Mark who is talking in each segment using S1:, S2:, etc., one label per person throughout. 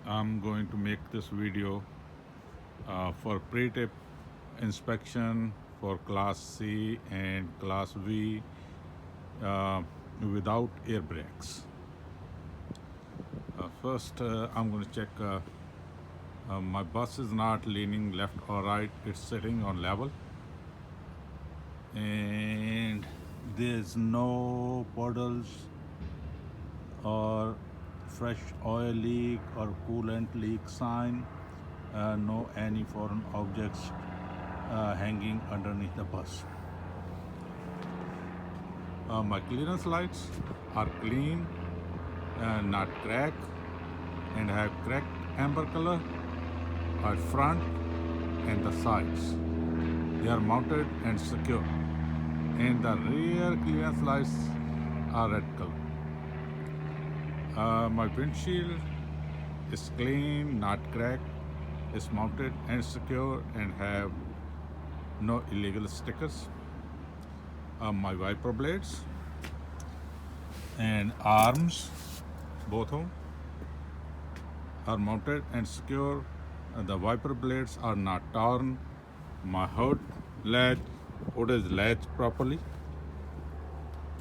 S1: I'm going to make this video for pre-tip inspection for Class C and Class V uh, without air brakes. First, I'm going to check my bus is not leaning left or right, it's sitting on level, and there's no puddles or fresh oil leak or coolant leak sign, no any foreign objects hanging underneath the bus. My clearance lights are clean, not cracked, and have cracked amber color at front and the sides. They are mounted and secure. And the rear clearance lights are red color. My windshield is clean, not cracked, is mounted and secure, and have no illegal stickers. My wiper blades and arms, both of them, are mounted and secure. The wiper blades are not torn. My hood is latched properly.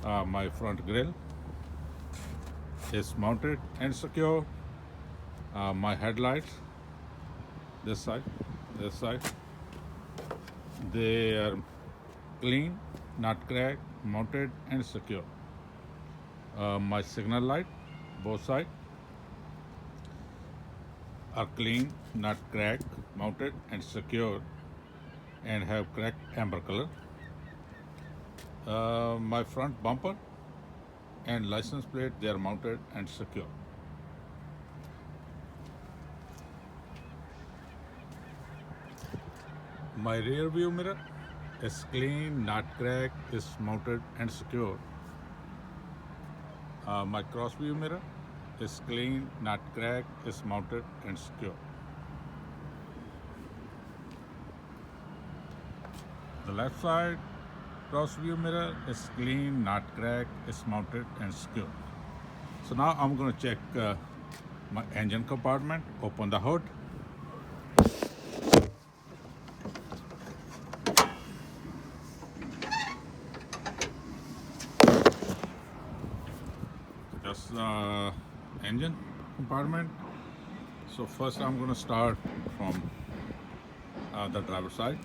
S1: My front grille is mounted and secure. My headlights, this side, they are clean, not cracked, mounted and secure. My signal light, both sides, are clean, not cracked, mounted and secure, and have cracked amber color. My front bumper and license plate, they are mounted and secure. My rear view mirror is clean, not cracked, is mounted and secure. My cross view mirror is clean, not cracked, is mounted and secure. The left side cross view mirror is clean, not cracked, is mounted and secure. So now I'm going to check my engine compartment, open the hood. Just the engine compartment. So first I'm going to start from the driver's side.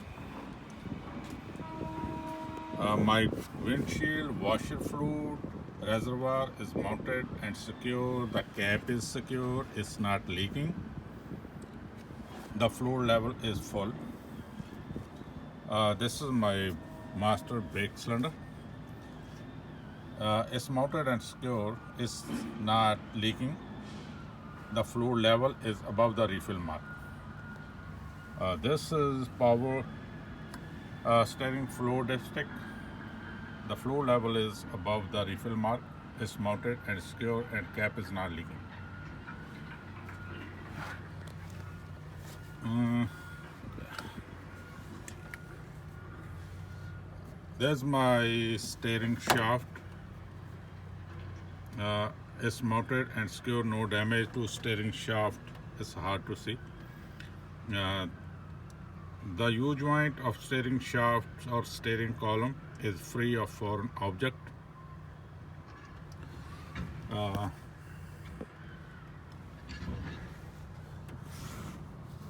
S1: My windshield washer fluid reservoir is mounted and secure. The cap is secure, it's not leaking. The fluid level is full. This is my master brake cylinder. It's mounted and secure, it's not leaking. The fluid level is above the refill mark. This is power steering fluid dipstick. The fluid level is above the refill mark, is mounted and secure, and cap is not leaking. There's my steering shaft. It's mounted and secure, no damage to steering shaft. It's hard to see. The U joint of steering shaft or steering column is free of foreign object.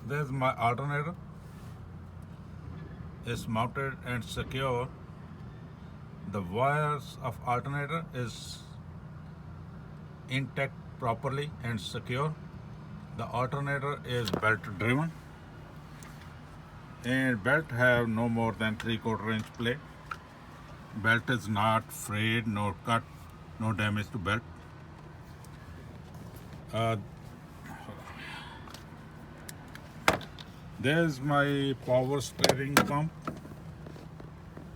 S1: There's my alternator. It's mounted and secure. The wires of alternator is intact properly and secure. The alternator is belt driven, and belt have no more than 3/4 inch play. Belt is not frayed nor cut, no damage to belt. There's my power steering pump.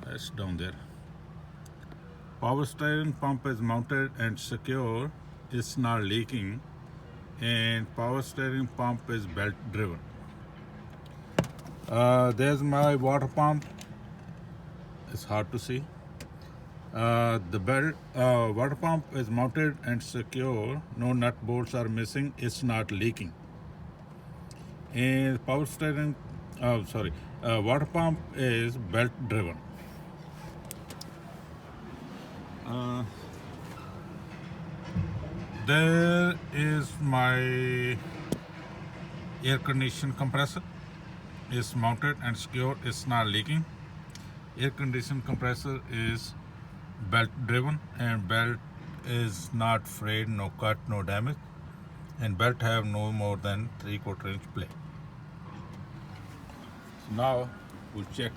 S1: That's down there. Power steering pump is mounted and secure, it's not leaking, and power steering pump is belt driven. There's my water pump. It's hard to see. The water pump is mounted and secure. No nut bolts are missing. It's not leaking. And power steering, water pump is belt driven. Uh, there is my air condition compressor. Is mounted and secure. It's not leaking. Air condition compressor is belt driven, and belt is not frayed, no cut, no damage, and belt have no more than 3/4 inch play. So now we'll check.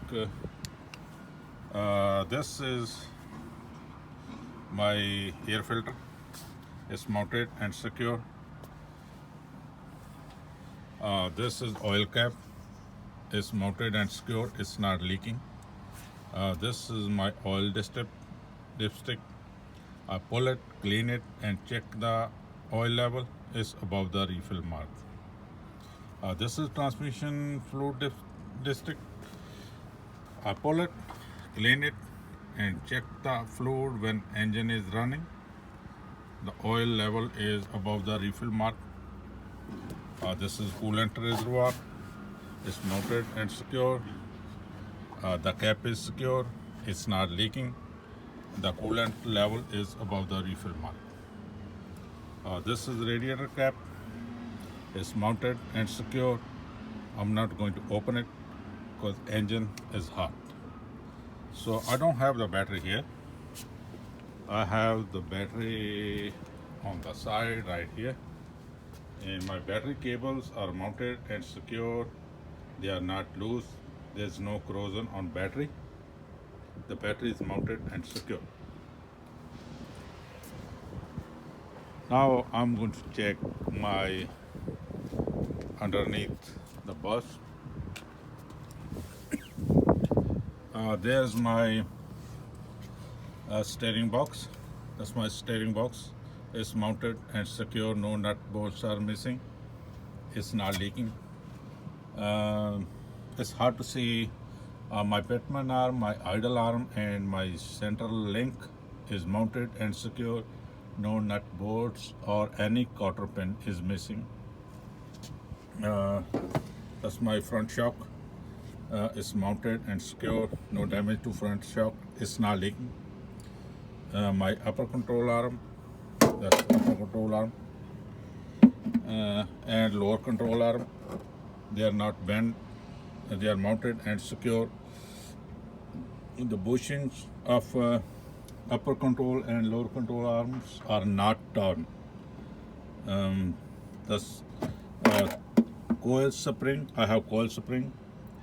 S1: This is my air filter. It's mounted and secure. This is oil cap. It's mounted and secure. It's not leaking. This is my oil dipstick. I pull it, clean it, and check the oil level is above the refill mark. This is transmission fluid dipstick. I pull it, clean it, and check the fluid when engine is running. The oil level is above the refill mark. This is coolant reservoir. It's mounted and secure. The cap is secure. It's not leaking. The coolant level is above the refill mark. This is radiator cap. It's mounted and secure. I'm not going to open it because engine is hot. So I don't have the battery here. I have the battery on the side right here. And my battery cables are mounted and secure. They are not loose. There's no corrosion on battery. The battery is mounted and secure. Now I'm going to check my underneath the bus. There's my steering box. That's my steering box. It's mounted and secure. No nut bolts are missing. It's not leaking. It's hard to see. My pitman arm, my idle arm, and my central link is mounted and secure. No nut bolts or any cotter pin is missing. That's my front shock. It's mounted and secure. No damage to front shock. It's not leaking. My upper control arm. That's upper control arm. And lower control arm. They are not bent. They are mounted and secure. The bushings of upper control and lower control arms are not torn. Thus, coil spring. I have coil spring.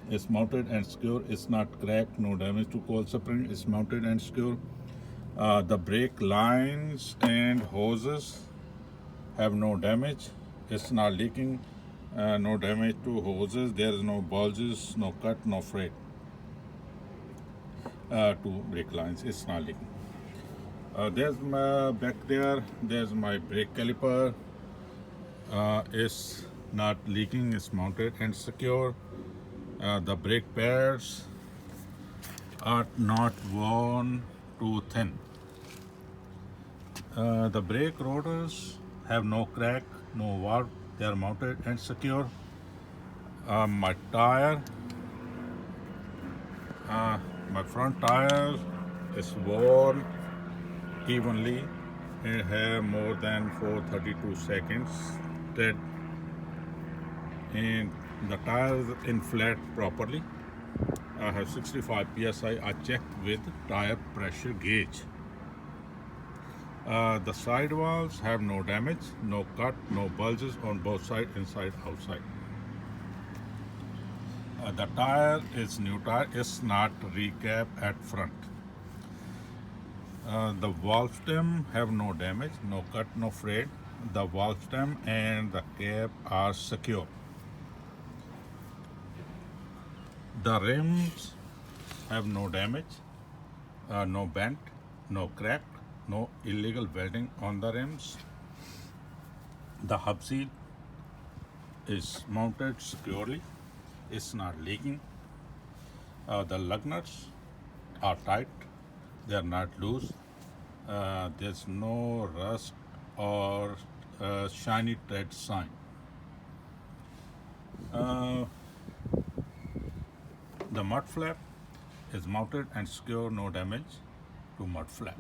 S1: It's mounted and secure. It's not cracked. No damage to coil spring. It's mounted and secure. The brake lines and hoses have no damage. It's not leaking. No damage to hoses. There is no bulges, no cut, no fray to brake lines. It's not leaking. There's my back there. There's my brake caliper. It's not leaking. It's mounted and secure. The brake pads are not worn too thin. The brake rotors have no crack, no warp. They are mounted and secure. My tire, my front tire is worn evenly. It have more than 432 seconds tread, and the tire is inflated properly. I have 65 psi. I checked with tire pressure gauge. The sidewalls have no damage, no cut, no bulges on both sides, inside, outside. The tire is new tire. It's not recap at front. The valve stem have no damage, no cut, no frayed. The valve stem and the cap are secure. The rims have no damage, no bent, no crack, no illegal welding on the rims. The hub seal is mounted securely. It's not leaking. The lug nuts are tight. They are not loose. There's no rust or shiny tread sign. Uh, the mud flap is mounted and secure, no damage to mud flap.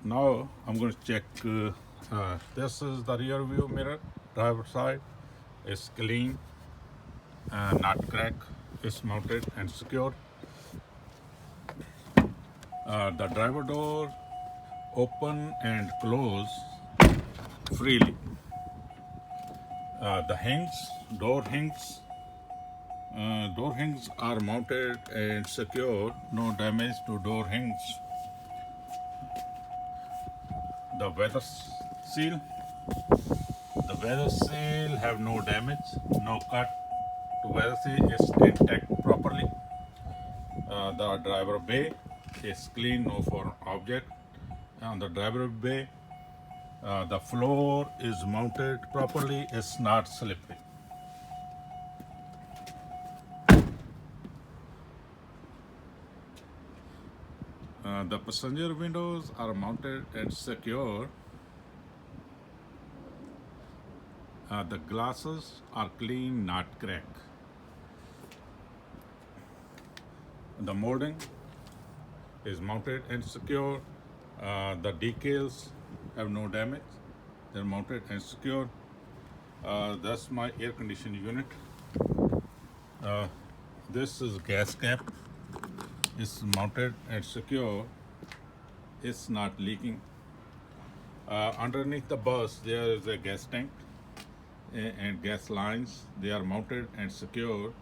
S1: Now I'm going to check. This is the rear view mirror, driver side. It's clean, not crack. It's mounted and secure. The driver door open and close freely. The door hinges are mounted and secure. No damage to door hinges. The seal. The weather seal have no damage, no cut. The weather seal is intact properly. The driver bay is clean, no foreign object. On the driver bay, the floor is mounted properly, it's not slippery. The passenger windows are mounted and secure. The glasses are clean, not cracked. The molding is mounted and secure. The decals have no damage. They're mounted and secure. That's my air conditioning unit. This is gas cap. It's mounted and secure. It's not leaking. Underneath the bus there is a gas tank and gas lines. They are mounted and secure.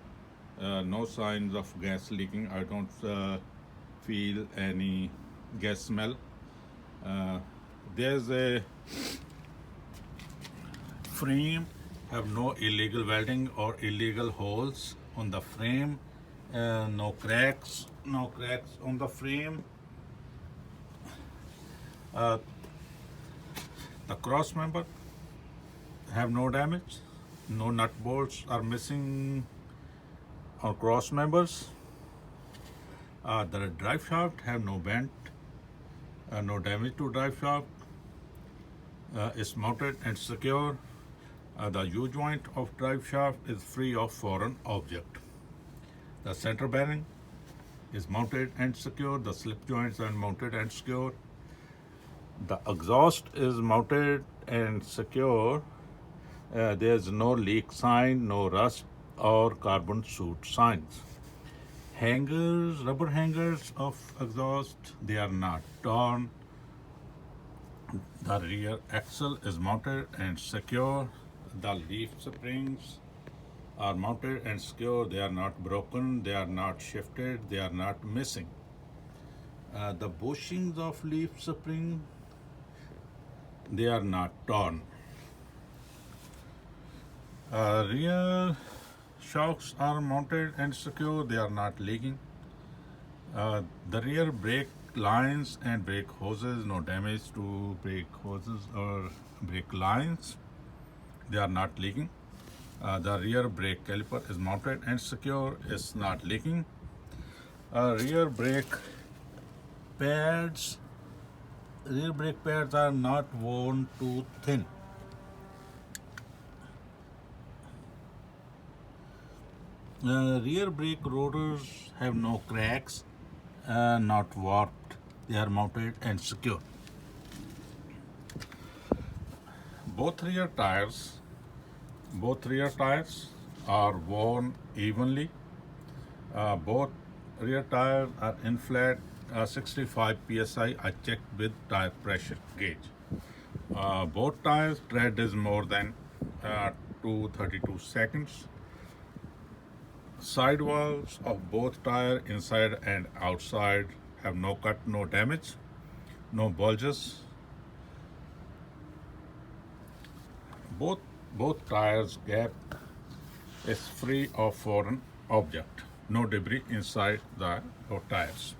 S1: No signs of gas leaking. I don't feel any gas smell. There's a frame, have no illegal welding or illegal holes on the frame. No cracks on the frame. The cross member have no damage. No nut bolts are missing on cross members. The drive shaft have no bend, no damage to drive shaft. It's mounted and secure. The U-joint of drive shaft is free of foreign object. The center bearing is mounted and secure. The slip joints are mounted and secure. The exhaust is mounted and secure. There's no leak sign, no rust or carbon soot signs. Hangers, rubber hangers of exhaust, they are not torn. The rear axle is mounted and secure. The leaf springs are mounted and secure. They are not broken, they are not shifted, they are not missing. The bushings of leaf spring, they are not torn. Rear shocks are mounted and secure. They are not leaking. The rear brake lines and brake hoses, no damage to brake hoses or brake lines. They are not leaking. The rear brake caliper is mounted and secure. It's not leaking. Rear brake pads are not worn too thin. Rear brake rotors have no cracks, not warped. They are mounted and secure. Both rear tires are worn evenly. Both rear tires are in flat 65 psi. I checked with tire pressure gauge. Both tires tread is more than 232 seconds. Side walls of both tire, inside and outside, have no cut, no damage, no bulges. Both tires gap is free of foreign object. No debris inside the tires.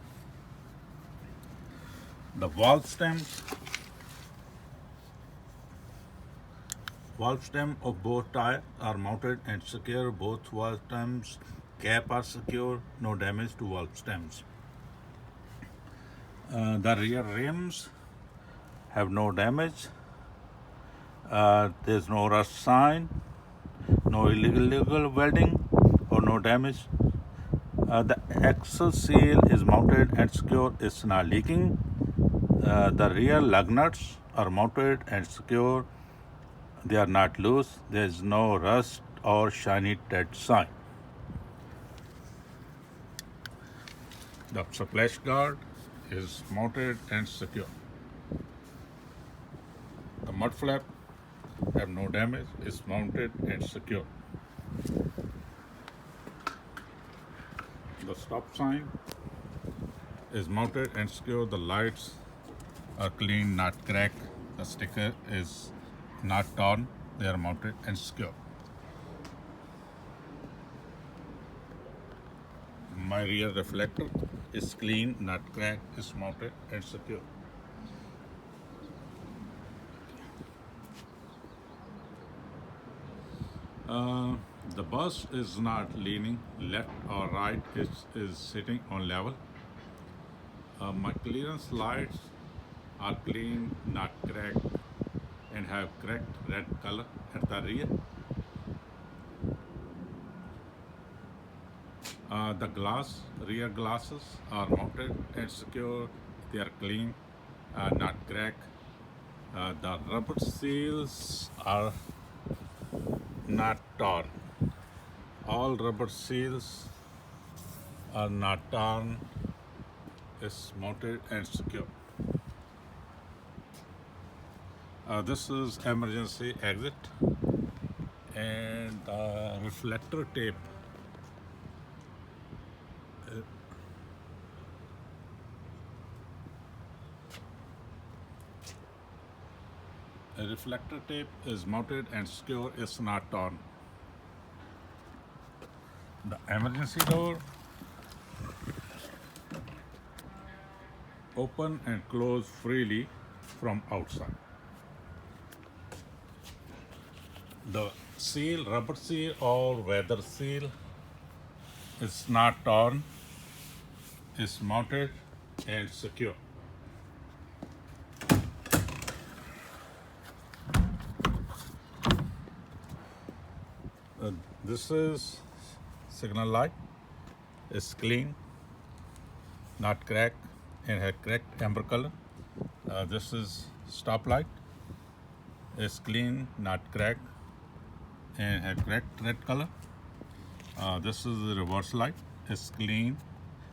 S1: The valve stem of both tires are mounted and secure. Both valve stems cap are secure. No damage to valve stems. The rear rims have no damage. There's no rust sign, no illegal welding, or no damage. The axle seal is mounted and secure, it's not leaking. The rear lug nuts are mounted and secure, they are not loose. There is no rust or shiny dead sign. The splash guard is mounted and secure. The mud flap have no damage, is mounted and secure. The stop sign is mounted and secure. The lights are clean, not cracked. The sticker is not torn. They are mounted and secure. My rear reflector is clean, not cracked, is mounted and secure. The bus is not leaning left or right, it is sitting on level. My clearance lights are clean, not cracked, and have cracked red color at the rear. The rear glasses are mounted and secure. They are clean, not cracked. The rubber seals are not torn. All rubber seals are not torn. It's mounted and secure. This is emergency exit, and the reflector tape is mounted and secure, it's not torn. The emergency door open and close freely from outside. The seal, rubber seal or weather seal, is not torn, is mounted and secure. This is signal light, is clean, not cracked, and had cracked amber color. This is stop light, is clean, not cracked, and had cracked red color. This is the reverse light, is clean,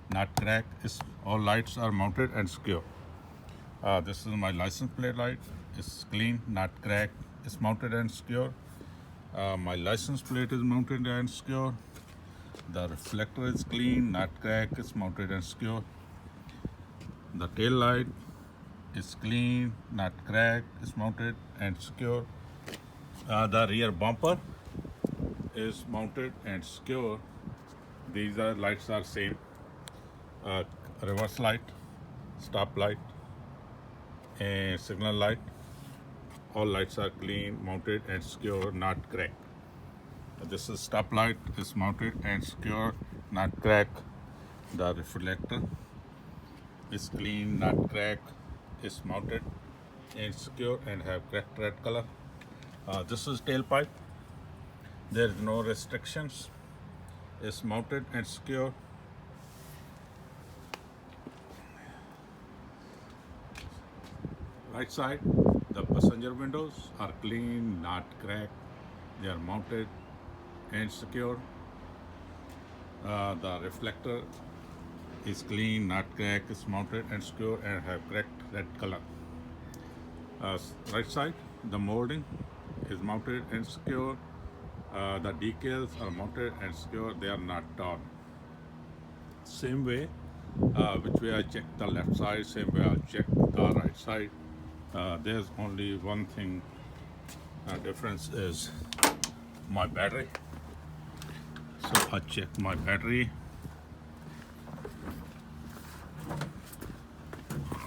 S1: not cracked. All lights are mounted and secure. This is my license plate light, is clean, not cracked, is mounted and secure. My license plate is mounted and secure. The reflector is clean, not cracked, is mounted and secure. The tail light is clean, not cracked, is mounted and secure. The rear bumper is mounted and secure. These lights are same. Reverse light, stop light, and signal light. All lights are clean, mounted and secure, not cracked. This is stop light, is mounted and secure, not cracked. The reflector is clean, not cracked, is mounted and secure, and have cracked red color. This is tailpipe. There is no restrictions. Is mounted and secure. Right side, the passenger windows are clean, not cracked. They are mounted and secure. The reflector is clean, not cracked, is mounted and secure, and have cracked red color. Right side, the molding is mounted and secure. The decals are mounted and secure, they are not torn. Same way, which way I check the left side, same way I'll check the right side. There's only one thing difference is my battery. So I check my battery.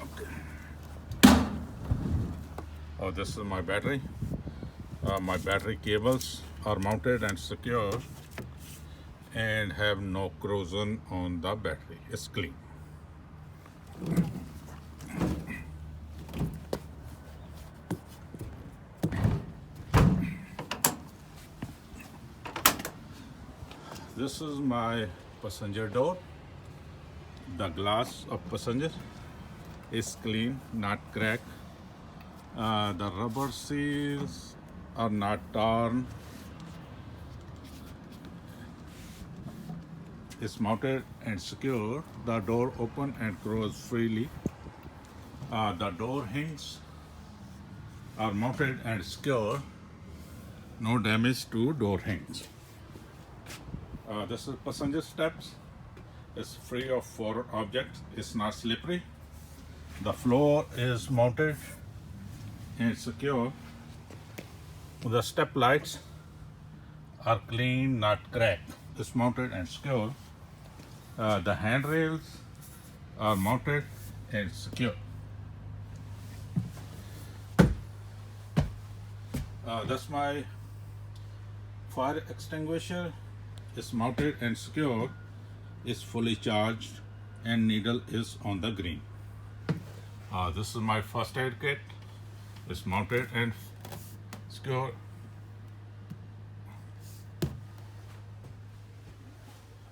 S1: Okay. Oh, this is my battery. My battery cables are mounted and secure and have no corrosion on the battery. It's clean. This is my passenger door. The glass of passenger is clean, not cracked. The rubber seals are not torn. It's mounted and secure. The door open and close freely. The door hinges are mounted and secure. No damage to door hinge. This is passenger steps. It's free of foreign objects. It's not slippery. The floor is mounted and secure. The step lights are clean, not cracked. It's mounted and secure. The handrails are mounted and secure. That's my fire extinguisher. It's mounted and secure. It's fully charged and needle is on the green. This is my first aid kit. It's mounted and secure.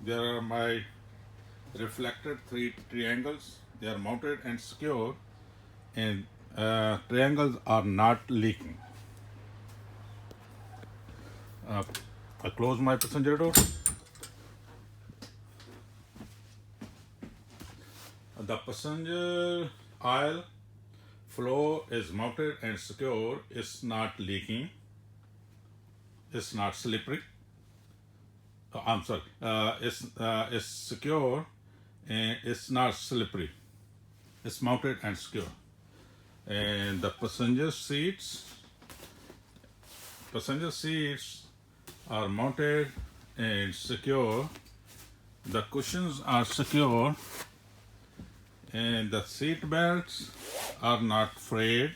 S1: There are my reflected 3 triangles. They are mounted and secure, and triangles are not leaking. I close my passenger door. The passenger aisle floor is mounted and secure. It's not leaking. It's not slippery. I'm sorry. It's secure and it's not slippery. It's mounted and secure. And the passenger seats are mounted and secure. The cushions are secure, and the seat belts are not frayed,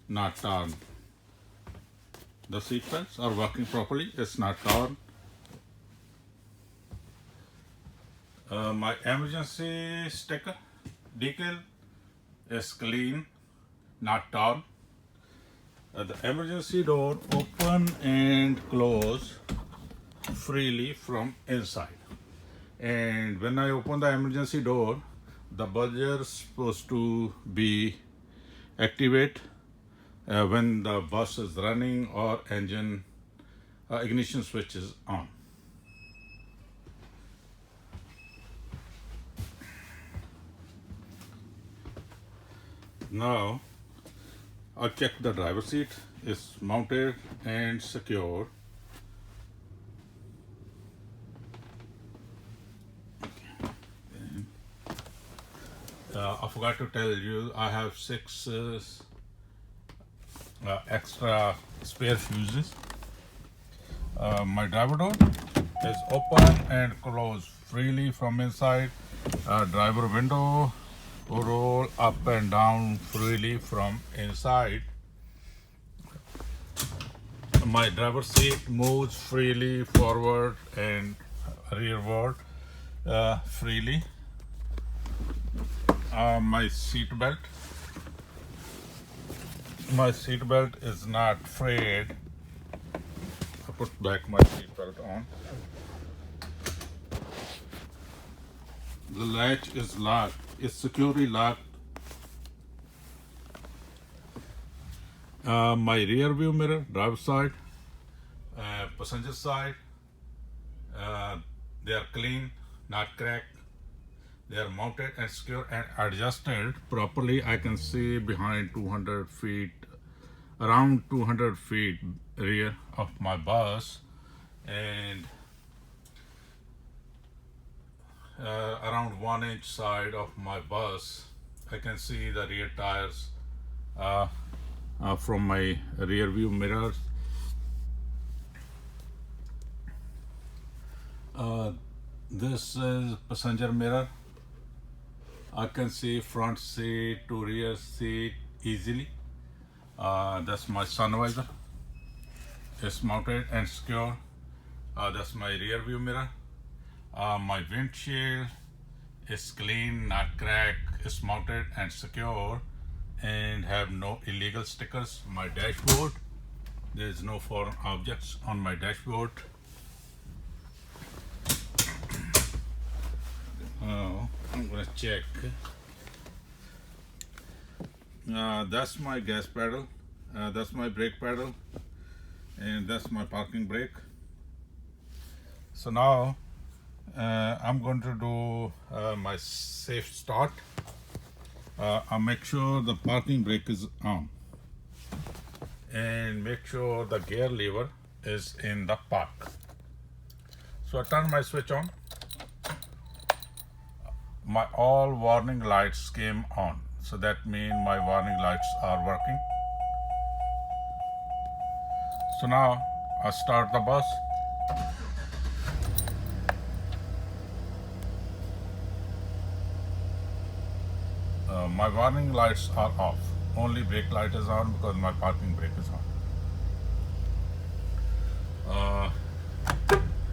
S1: not torn. The seat belts are working properly. It's not torn. My emergency sticker decal is clean, not torn. The emergency door open and close freely from inside. And when I open the emergency door, the buzzer is supposed to be activate when the bus is running or engine ignition switch is on. Now I'll check the driver's seat. It's mounted and secure. I forgot to tell you, I have 6 extra spare fuses. My driver door is open and closed freely from inside. Driver window roll up and down freely from inside. My driver's seat moves freely forward and rearward freely. My seat belt is not frayed. I put back my seat belt on. The latch is locked. It's securely locked. My rear view mirror, driver side, passenger side, they are clean, not cracked. They are mounted and secure and adjusted properly. I can see behind 200 feet, around 200 feet rear of my bus, and around 1 inch side of my bus. I can see the rear tires from my rear view mirrors. This is passenger mirror. I can see front seat to rear seat easily. That's my sun visor. It's mounted and secure. That's my rear view mirror. My windshield is clean, not cracked. It's mounted and secure and have no illegal stickers. My dashboard, there is no foreign objects on my dashboard. I'm gonna check. That's my gas pedal, that's my brake pedal, and that's my parking brake. So now I'm going to do my safe start. I'll make sure the parking brake is on and make sure the gear lever is in the park. So I turn my switch on. My all warning lights came on, so that means my warning lights are working. So now I start the bus. My warning lights are off. Only brake light is on because my parking brake is on.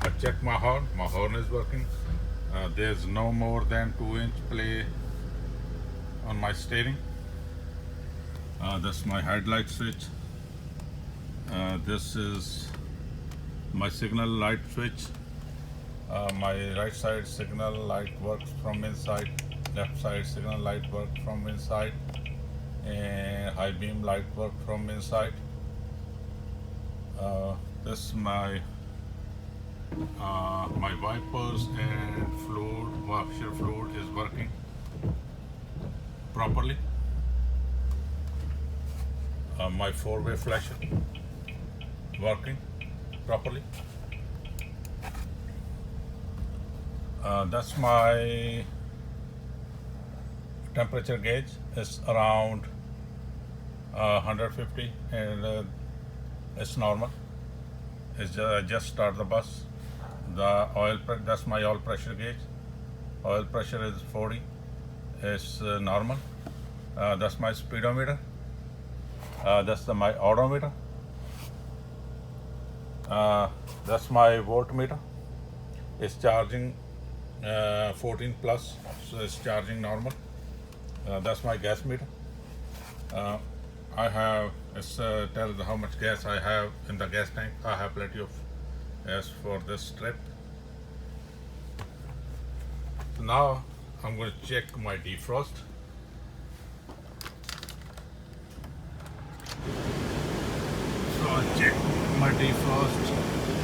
S1: I check my horn. My horn is working. There's no more than 2-inch play on my steering. That's my headlight switch. This is my signal light switch. My right side signal light works from inside. Left side signal light works from inside. And high beam light works from inside. This is my wipers and fluid, washer fluid is working properly. My four-way flasher working properly. That's my temperature gauge. It's around 150 and it's normal. It's just start the bus. The oil, that's my oil pressure gauge. Oil pressure is 40. It's normal. That's my speedometer. That's my odometer. That's my voltmeter. It's charging 14 plus, so it's charging normal. That's my gas meter. I have, it's tells how much gas I have in the gas tank. I have plenty of gas for this trip. Now I'm going to check my defrost. So I'll check my defrost.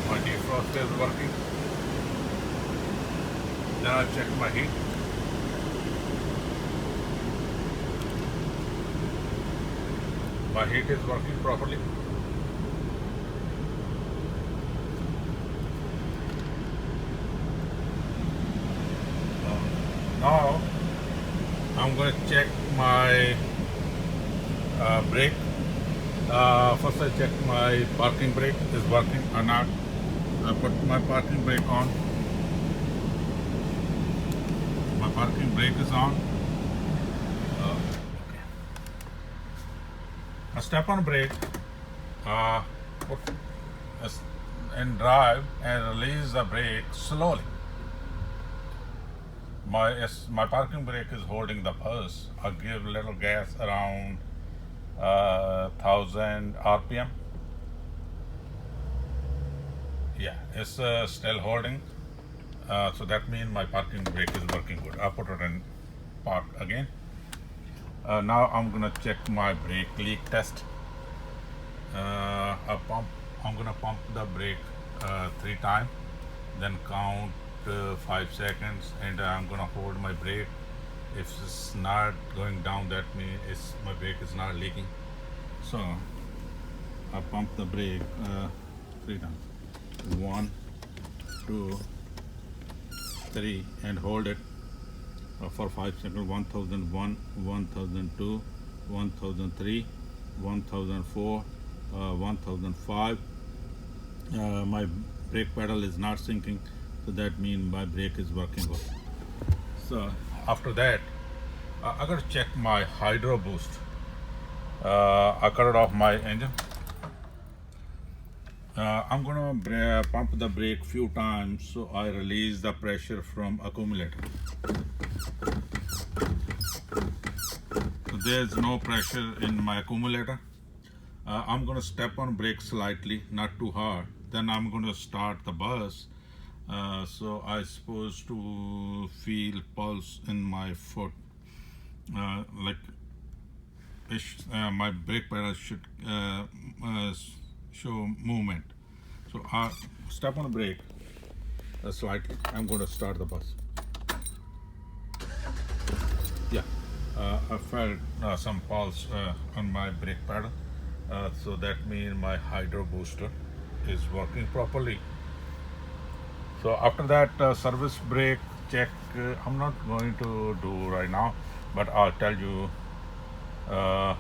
S1: My defrost is working. Then I'll check my heat. My heat is working properly. Now I'm going to check my brake. First I check my parking brake is working or not. I put my parking brake on. My parking brake is on. I step on brake, put and drive and release the brake slowly. My parking brake is holding the bus. I give little gas around 1000 RPM. Yeah, it's still holding. So that means my parking brake is working good. I put it in park again. Now I'm gonna check my brake leak test. I'm gonna pump the brake 3 times, then count 5 seconds, and I'm gonna hold my brake. If it's not going down, that means my brake is not leaking. So I pump the brake 3 times. 1, 2, 3, and hold it for 5 seconds. 1001, 1002, 1003, 1004, 1005. My brake pedal is not sinking, so that means my brake is working well. So after that, I gotta check my hydro boost. I cut it off my engine. I'm gonna pump the brake few times so I release the pressure from accumulator. So there's no pressure in my accumulator. I'm gonna step on brake slightly, not too hard. Then I'm gonna start the bus. So I supposed to feel pulse in my foot, like my brake pedal should show movement. So I step on the brake slightly. I'm going to start the bus. Yeah, I felt some pulse on my brake pedal. So that means my hydro booster is working properly. So after that service brake check, I'm not going to do right now, but I'll tell you. Uh,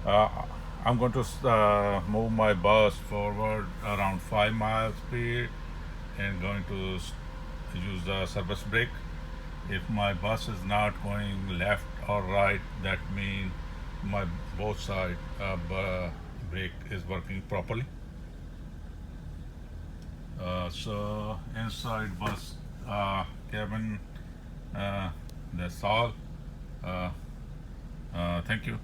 S1: uh, I'm going to move my bus forward around 5 miles speed and going to use the service brake. If my bus is not going left or right, that means my both side brake is working properly. So inside bus cabin, that's all. Uh, Thank you.